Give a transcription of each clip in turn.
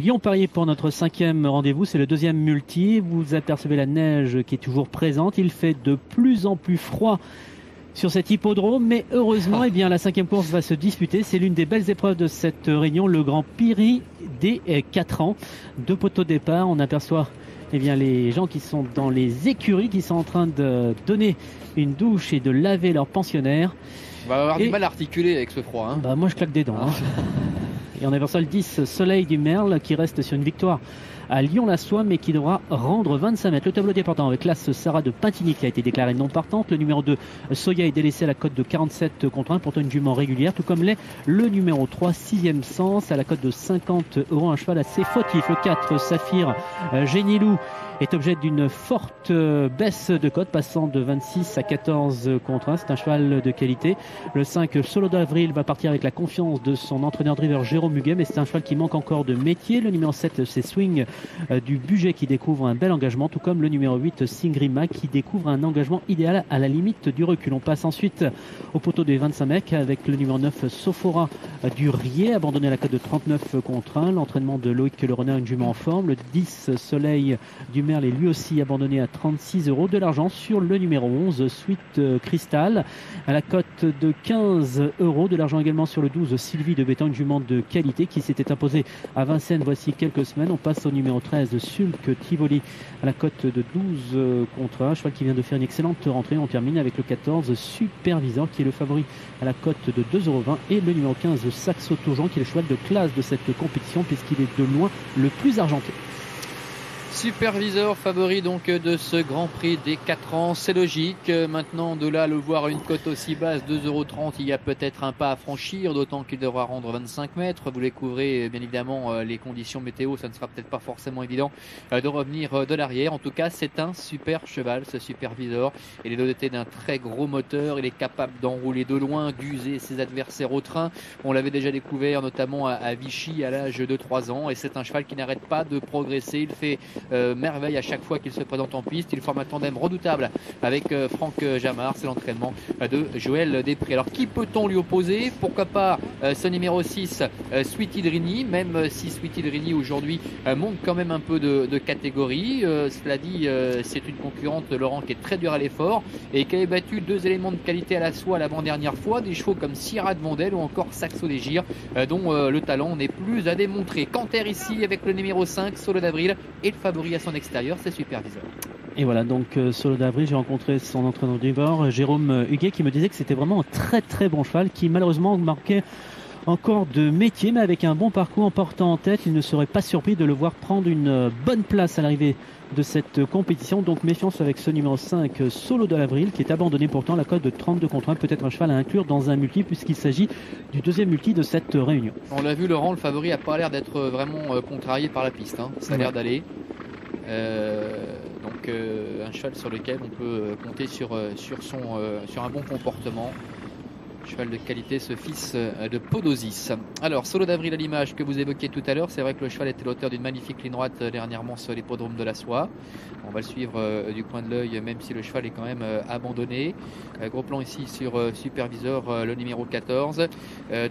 Lyon parier pour notre 5e rendez-vous, c'est le 2e multi. Vous apercevez la neige qui est toujours présente. Il fait de plus en plus froid sur cet hippodrome, mais heureusement, eh bien, la 5e course va se disputer. C'est l'une des belles épreuves de cette réunion, le Grand Prix des 4 ans. 2 poteaux de départ, on aperçoit eh bien, les gens qui sont dans les écuries, qui sont en train de donner une douche et de laver leurs pensionnaires. On va avoir du mal à articuler avec ce froid. Bah, moi, je claque des dents. Et on aperçoit le 10, Soleil du Merle, qui reste sur une victoire à Lyon-la-Soie, mais qui devra rendre 25 mètres. Le tableau départant avec l'As Sarah de Pintigny qui a été déclarée non partante. Le numéro 2, Soya, est délaissé à la cote de 47 contre 1, pourtant une jument régulière, tout comme l'est le numéro 3, 6e sens, à la cote de 50 €, un cheval assez fautif. Le 4, Saphir Génilou, est objet d'une forte baisse de cote, passant de 26 à 14 contre 1. C'est un cheval de qualité. Le 5, Solo d'Avril, va partir avec la confiance de son entraîneur driver Jérôme Huguet, mais c'est un cheval qui manque encore de métier. Le numéro 7, c'est Swing du Budget, qui découvre un bel engagement, tout comme le numéro 8, Singrima, qui découvre un engagement idéal à la limite du recul. On passe ensuite au poteau des 25 mecs avec le numéro 9, Sophora du Rier, abandonné à la cote de 39 contre 1. L'entraînement de Loïc Le Renard, une jument en forme. Le 10, Soleil du Merle, est lui aussi abandonné à 36 €. De l'argent sur le numéro 11, Sweet Crystal, à la cote de 15 €. De l'argent également sur le 12, Sylvie de Béton, une jument de qualité qui s'était imposée à Vincennes voici quelques semaines. On passe au numéro 13, Sulk Tivoli, à la cote de 12 contre 1. Cheval qui vient de faire une excellente rentrée. On termine avec le 14, Supervisor, qui est le favori à la cote de 2,20 €. Et le numéro 15, Saxo Tougeant, qui est le cheval de classe de cette compétition puisqu'il est de loin le plus argenté. Supervisor favori donc de ce Grand Prix des 4 ans, c'est logique. Maintenant, de là, le voir à une cote aussi basse, 2,30 €, il y a peut-être un pas à franchir, d'autant qu'il devra rendre 25 mètres. Vous découvrez bien évidemment les conditions météo, ça ne sera peut-être pas forcément évident de revenir de l'arrière. En tout cas, c'est un super cheval, ce Supervisor. Il est doté d'un très gros moteur, il est capable d'enrouler de loin, d'user ses adversaires au train. On l'avait déjà découvert notamment à Vichy à l'âge de 3 ans, et c'est un cheval qui n'arrête pas de progresser. Il fait merveille à chaque fois qu'il se présente en piste. Il forme un tandem redoutable avec Franck Jamard. C'est l'entraînement de Joël Després. Alors qui peut-on lui opposer? Pourquoi pas ce numéro 6, Sweetie Drini, même si Sweetie Drini aujourd'hui monte quand même un peu de catégorie. Cela dit, c'est une concurrente de Laurent qui est très dure à l'effort et qui avait battu 2 éléments de qualité à la soie l'avant-dernière fois, des chevaux comme Sierra de Vandel ou encore Saxo Dégir, dont le talent n'est plus à démontrer. Canter ici avec le numéro 5, Solo d'Avril, et le favori à son extérieur, c'est Supervisor. Et voilà, donc Solo d'Avril, j'ai rencontré son entraîneur driver Jérôme Huguet, qui me disait que c'était vraiment un très très bon cheval qui malheureusement marquait encore de métier, mais avec un bon parcours en portant en tête, il ne serait pas surpris de le voir prendre une bonne place à l'arrivée de cette compétition. Donc méfiance avec ce numéro 5, Solo de l'Avril, qui est abandonné pourtant à la cote de 32 contre 1. Peut-être un cheval à inclure dans un multi, puisqu'il s'agit du 2e multi de cette réunion. On l'a vu, Laurent, le favori n'a pas l'air d'être vraiment contrarié par la piste, hein. Ça a l'air d'aller. Donc un cheval sur lequel on peut compter sur un bon comportement. Cheval de qualité, ce fils de Podosis. Alors, Solo d'Avril à l'image que vous évoquiez tout à l'heure. C'est vrai que le cheval était l'auteur d'une magnifique ligne droite dernièrement sur l'hippodrome de la Soie. On va le suivre du coin de l'œil, même si le cheval est quand même abandonné. Gros plan ici sur Supervisor, le numéro 14.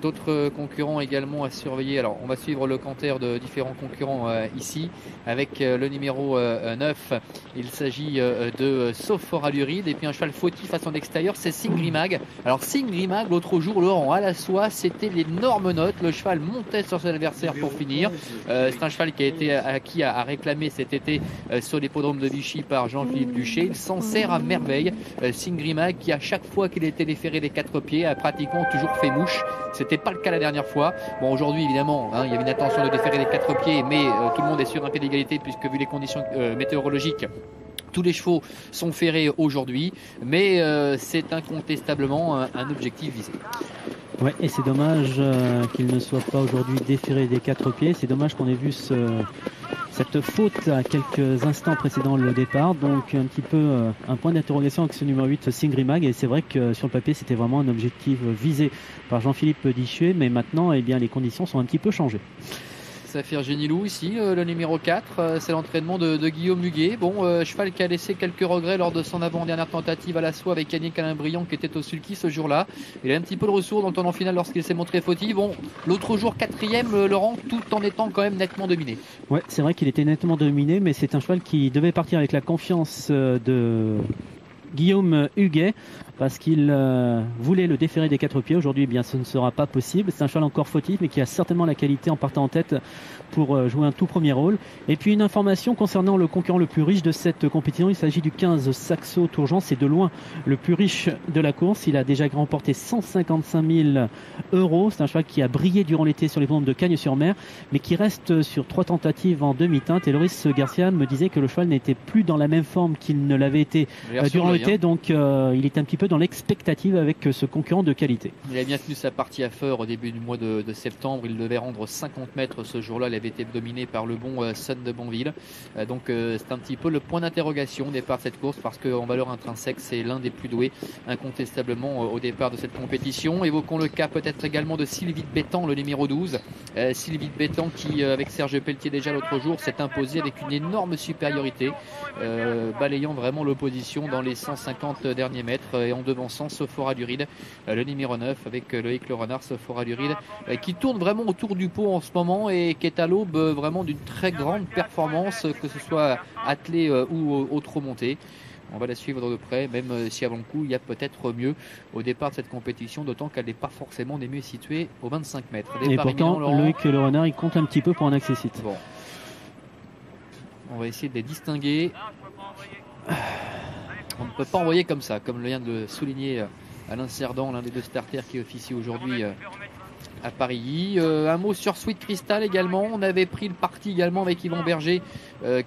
D'autres concurrents également à surveiller. Alors, on va suivre le canter de différents concurrents ici avec le numéro 9. Il s'agit de Sophora Luride. Et puis un cheval fautif à son extérieur, c'est Singrimag. Alors, Singrimag, l'autre jour, Laurent, à la Soie, c'était l'énorme note. Le cheval montait sur son adversaire pour finir. C'est un cheval qui a été acquis à réclamer cet été sur l'hippodrome de Vichy par Jean-Philippe Duché. Il s'en sert à merveille. Singrimag, qui à chaque fois qu'il était déféré des 4 pieds, a pratiquement toujours fait mouche. C'était pas le cas la dernière fois. Bon, aujourd'hui, évidemment, il y avait une intention de déférer les 4 pieds, mais tout le monde est sur un pied d'égalité puisque vu les conditions météorologiques, tous les chevaux sont ferrés aujourd'hui, mais c'est incontestablement un objectif visé. Ouais, et c'est dommage qu'il ne soit pas aujourd'hui déféré des 4 pieds. C'est dommage qu'on ait vu cette faute à quelques instants précédant le départ. Donc un petit peu un point d'interrogation avec ce numéro 8, Singrimag. Et c'est vrai que sur le papier, c'était vraiment un objectif visé par Jean-Philippe Duché. Mais maintenant, eh bien, les conditions sont un petit peu changées. Saphir Génilou ici, le numéro 4, c'est l'entraînement de Guillaume Huguet. Bon, cheval qui a laissé quelques regrets lors de son avant-dernière tentative à l'assaut avec Yannick Alain-Briand qui était au sulky ce jour-là. Il a un petit peu de ressources dans le tournant final lorsqu'il s'est montré fautif. Bon, l'autre jour 4e, Laurent, tout en étant quand même nettement dominé. Ouais, c'est vrai qu'il était nettement dominé, mais c'est un cheval qui devait partir avec la confiance de Guillaume Huguet, parce qu'il voulait le déférer des 4 pieds. Aujourd'hui, eh bien, ce ne sera pas possible. C'est un cheval encore fautif, mais qui a certainement la qualité en partant en tête pour jouer un tout premier rôle. Et puis une information concernant le concurrent le plus riche de cette compétition. Il s'agit du 15 Saxo Tourgeant. C'est de loin le plus riche de la course. Il a déjà remporté 155 000 €. C'est un cheval qui a brillé durant l'été sur les pentes de Cagnes-sur-Mer, mais qui reste sur 3 tentatives en demi-teinte. Et Loris Garcia me disait que le cheval n'était plus dans la même forme qu'il ne l'avait été durant l'été. Donc il est un petit peu dans l'expectative avec ce concurrent de qualité. Il a bien tenu sa partie à feur au début du mois de septembre. Il devait rendre 50 mètres ce jour-là. Il avait été dominé par le bon Sun de Bonville. Donc c'est un petit peu le point d'interrogation au départ de cette course, parce qu'en valeur intrinsèque, c'est l'un des plus doués incontestablement au départ de cette compétition. Évoquons le cas peut-être également de Sylvie de Bétan, le numéro 12. Sylvie de Bétan qui, avec Serge Pelletier déjà l'autre jour, s'est imposé avec une énorme supériorité, balayant vraiment l'opposition dans les 150 derniers mètres et en devançant Sophora Duride, le numéro 9, avec Loïc Le Renard. Sophora Duride qui tourne vraiment autour du pot en ce moment et qui est à l'aube vraiment d'une très grande performance, que ce soit attelé ou autre montée. On va la suivre de près, même si avant le coup il y a peut-être mieux au départ de cette compétition, d'autant qu'elle n'est pas forcément des mieux située aux 25 mètres. Et pourtant, Loïc Le Renard, il compte un petit peu pour un accessite. Bon. On va essayer de les distinguer. On ne peut pas envoyer comme ça, comme vient de souligner Alain Cerdan, l'un des 2 starters qui officie aujourd'hui à Paris. Un mot sur Sweet Crystal également. On avait pris le parti également avec Yvan Berger,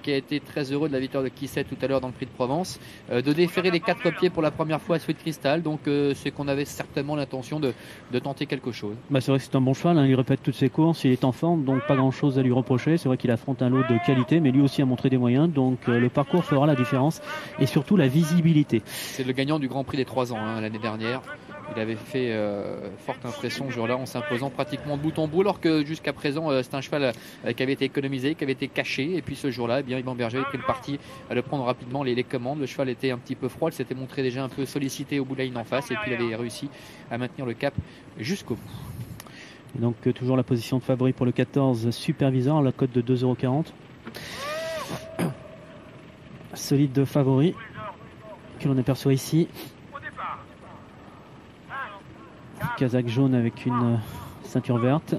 qui a été très heureux de la victoire de Kisset tout à l'heure dans le Prix de Provence, de déférer les 4 pieds pour la première fois à Sweet Crystal. Donc c'est qu'on avait certainement l'intention de tenter quelque chose. C'est vrai que c'est un bon cheval, hein. Il répète toutes ses courses, il est en forme, donc pas grand chose à lui reprocher. C'est vrai qu'il affronte un lot de qualité, mais lui aussi a montré des moyens, donc le parcours fera la différence, et surtout la visibilité. C'est le gagnant du Grand Prix des 3 ans l'année dernière. Il avait fait forte impression ce jour-là en s'imposant pratiquement de bout en bout, alors que jusqu'à présent c'est un cheval qui avait été économisé, qui avait été caché, et puis ce jour-là, eh bien, Yvan Berger a pris le parti de prendre rapidement les commandes. Le cheval était un petit peu froid, il s'était montré déjà un peu sollicité au bout de la ligne en face, et puis il avait réussi à maintenir le cap jusqu'au bout. Et donc toujours la position de favori pour le 14 Supervisor, la cote de 2,40 €. Solide de favori que l'on aperçoit ici. Kazakh jaune avec une ceinture verte.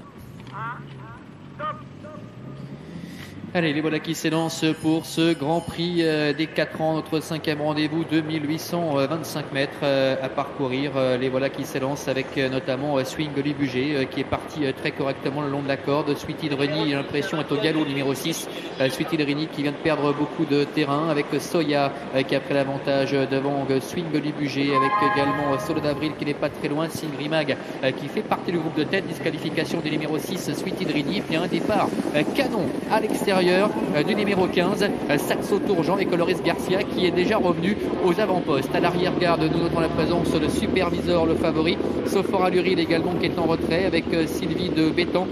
Allez, les voilà qui s'élancent pour ce Grand Prix des 4 ans, notre 5e rendez-vous, 2825 mètres à parcourir. Les voilà qui s'élancent avec notamment Swing Lubuger qui est parti très correctement le long de la corde. Sweetie de Reni, j'ai l'impression, est au galop, numéro 6. Sweetie de Reni qui vient de perdre beaucoup de terrain, avec Soya qui a pris l'avantage devant Swing Lubuger, avec également Solo d'Avril qui n'est pas très loin. Singri Mag qui fait partie du groupe de tête. Disqualification du numéro 6, Sweetie de Reni. Puis un départ canon à l'extérieur du numéro 15, Saxo Tourgeant, et Loris Garcia qui est déjà revenu aux avant-postes. À l'arrière-garde, nous notons la présence de Supervisor, le favori. Sophora Luril également qui est en retrait, avec Sylvie de Bétan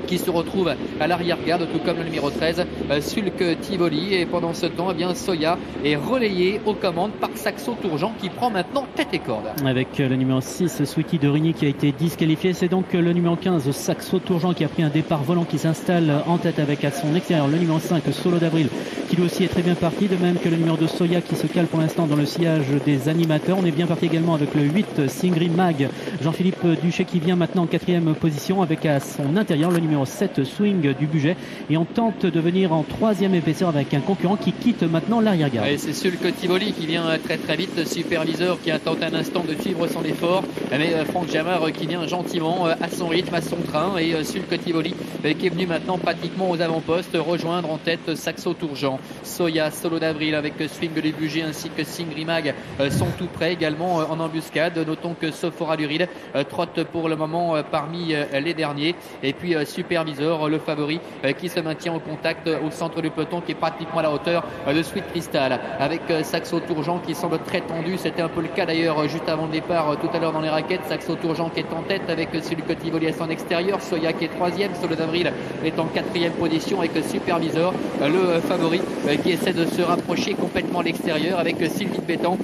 qui se retrouve à l'arrière-garde, tout comme le numéro 13, Sulk Tivoli. Et pendant ce temps, eh bien, Soya est relayé aux commandes par Saxo Tourgeant qui prend maintenant tête et corde. Avec le numéro 6, Sweetie de Rigny qui a été disqualifié. C'est donc le numéro 15, Saxo Tourgeant, qui a pris un départ volant, qui s'installe en tête avec à son extérieur le numéro 5, Solo d'Avril, qui lui aussi est très bien parti. De même que le numéro 2, Soya, qui se cale pour l'instant dans le sillage des animateurs. On est bien parti également avec le 8, Singri Mag, Jean-Philippe Duché, qui vient maintenant en 4e position, avec à son intérieur le numéro 7, Swing du Budget, et on tente de venir en 3e épaisseur avec un concurrent qui quitte maintenant l'arrière-garde. Et c'est Sulk Tivoli qui vient très très vite, Supervisor qui a tenté un instant de suivre son effort, mais Franck Jamar qui vient gentiment à son rythme, à son train, et Sulk Tivoli qui est venu maintenant pratiquement aux avant-postes rejoindre en tête Saxo Tourgeant. Soya, Solo d'Avril avec Swing du Budget ainsi que Singri Mag sont tout prêts également en embuscade. Notons que Sophora Luril trotte pour le moment parmi les derniers, et puis Super Supervisor, le favori, qui se maintient au contact au centre du peloton, qui est pratiquement à la hauteur de Sweet Crystal, avec Saxo Tourjean qui semble très tendu. C'était un peu le cas d'ailleurs juste avant le départ tout à l'heure dans les raquettes. Saxo Tourjean qui est en tête avec Celui Cotivoli à son extérieur, Soya qui est troisième, Solo d'Avril est en quatrième position avec Supervisor, le favori, qui essaie de se rapprocher complètement à l'extérieur avec Sylvie Bétan,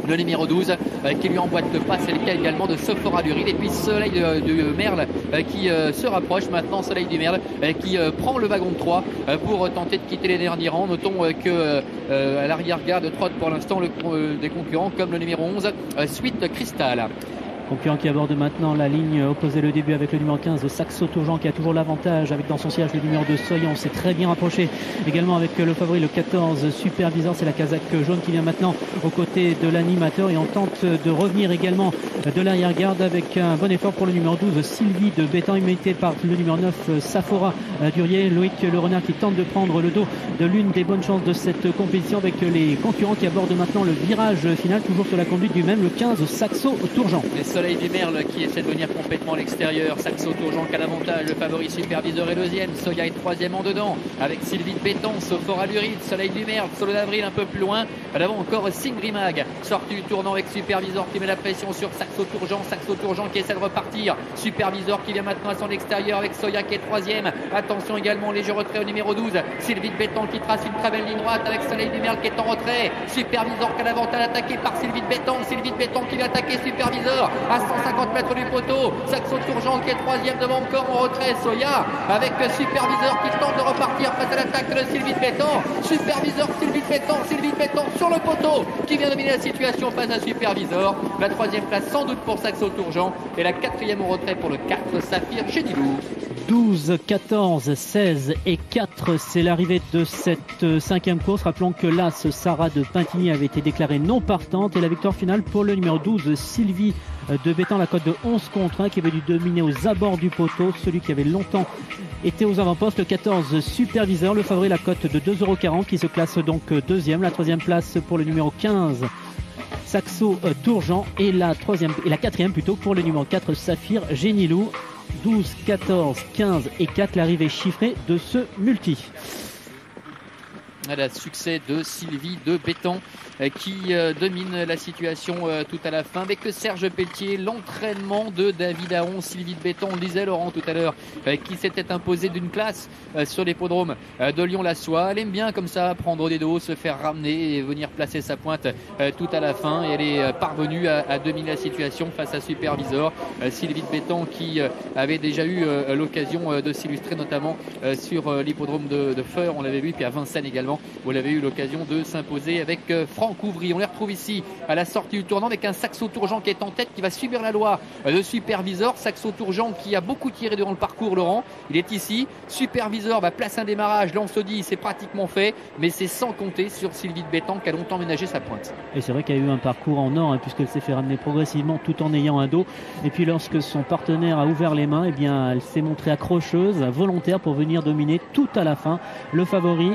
le numéro 12, qui lui emboîte le pas. C'est le cas également de Sephora Luril. Et puis Soleil du Merle qui se rapproche maintenant. Soleil du Merle qui prend le wagon de 3 pour tenter de quitter les derniers rangs. Notons que à l'arrière-garde trotte pour l'instant des concurrents comme le numéro 11, Sweet Crystal. Concurrent qui aborde maintenant la ligne opposée le début avec le numéro 15 Saxo Tourjean qui a toujours l'avantage avec dans son siège le numéro 2 Soya. On s'est très bien rapproché également avec le favori le 14 Supervisor. C'est la casaque jaune qui vient maintenant aux côtés de l'animateur et on tente de revenir également de l'arrière-garde avec un bon effort pour le numéro 12 Sylvie de Bétan, imité par le numéro 9 Saphora Durier. Loïc Le Renard qui tente de prendre le dos de l'une des bonnes chances de cette compétition avec les concurrents qui abordent maintenant le virage final, toujours sur la conduite du même le 15 Saxo Tourjean. Soleil du Merle qui essaie de venir complètement à l'extérieur. Saxo Tourjean qui a l'avantage, le favori Supervisor est deuxième, Soya est troisième en dedans avec Sylvie de Béton, Sephora Luril, Soleil du Merle, Solo d'Avril un peu plus loin. Là-bas encore Singrimag, sorti du tournant avec Supervisor qui met la pression sur Saxo Tourjean qui essaie de repartir. Supervisor qui vient maintenant à son extérieur avec Soya qui est troisième. Attention également, léger retrait au numéro 12, Sylvie de Béton qui trace une très belle ligne droite avec Soleil du Merle qui est en retrait. Supervisor qui a l'avantage attaqué par Sylvie de Béton qui vient attaquer Supervisor à 150 mètres du poteau. Saxo Tourjean qui est troisième devant encore en retrait. Soya avec Supervisor qui tente de repartir face à l'attaque de Sylvie de Béton. Supervisor, Sylvie de Béton sur le poteau qui vient dominer la situation face à Supervisor. La troisième place sans doute pour Saxo Tourjean et la quatrième au retrait pour le 4 Saphir Génilou. 12, 14, 16 et 4, c'est l'arrivée de cette cinquième course. Rappelons que l'As Sarah de Pintigny avait été déclarée non partante et la victoire finale pour le numéro 12 Sylvie de Bétan, la cote de 11 contre 1 qui avait dû dominer aux abords du poteau, celui qui avait longtemps été aux avant-postes, le 14 Supervisor, le favori, la cote de 2,40 € qui se classe donc deuxième. La troisième place pour le numéro 15 Saxo Tourjean et la quatrième plutôt pour le numéro 4 Saphir Génilou. 12, 14, 15 et 4, l'arrivée chiffrée de ce multi. Le succès de Sylvie de Béton qui domine la situation tout à la fin avec Serge Pelletier, l'entraînement de David Aron. Sylvie de Béton, on le disait Laurent tout à l'heure, qui s'était imposée d'une place sur l'hippodrome de Lyon-la-Soie. Elle aime bien comme ça prendre des dos, se faire ramener et venir placer sa pointe tout à la fin, et elle est parvenue à dominer la situation face à Supervisor. Sylvie de Béton qui avait déjà eu l'occasion de s'illustrer notamment sur l'hippodrome de Feur, on l'avait vu, puis à Vincennes également où elle avait eu l'occasion de s'imposer avec Franck Ouvry. On les retrouve ici à la sortie du tournant avec un Saxo Tourjean qui est en tête, qui va subir la loi de Supervisor. Saxo Tourjean qui a beaucoup tiré durant le parcours, Laurent, il est ici. Supervisor va placer un démarrage, là on se dit c'est pratiquement fait, mais c'est sans compter sur Sylvie de Bétan qui a longtemps ménagé sa pointe. Et c'est vrai qu'il y a eu un parcours en or puisqu'elle s'est fait ramener progressivement tout en ayant un dos, et puis lorsque son partenaire a ouvert les mains, bien elle s'est montrée accrocheuse, volontaire pour venir dominer tout à la fin. Le favori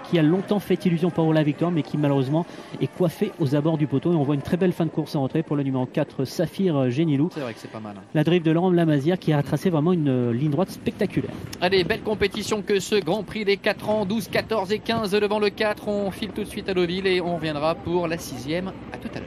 qui a longtemps fait illusion pour la victoire, mais qui malheureusement est coiffé aux abords du poteau. Et on voit une très belle fin de course en retrait pour le numéro 4 Saphir Génilou. C'est vrai que c'est pas mal. La drive de Laurent Lamazière qui a tracé vraiment une ligne droite spectaculaire. Allez, belle compétition que ce Grand Prix des 4 ans, 12, 14 et 15 devant le 4. On file tout de suite à Deauville et on reviendra pour la 6e. À tout à l'heure.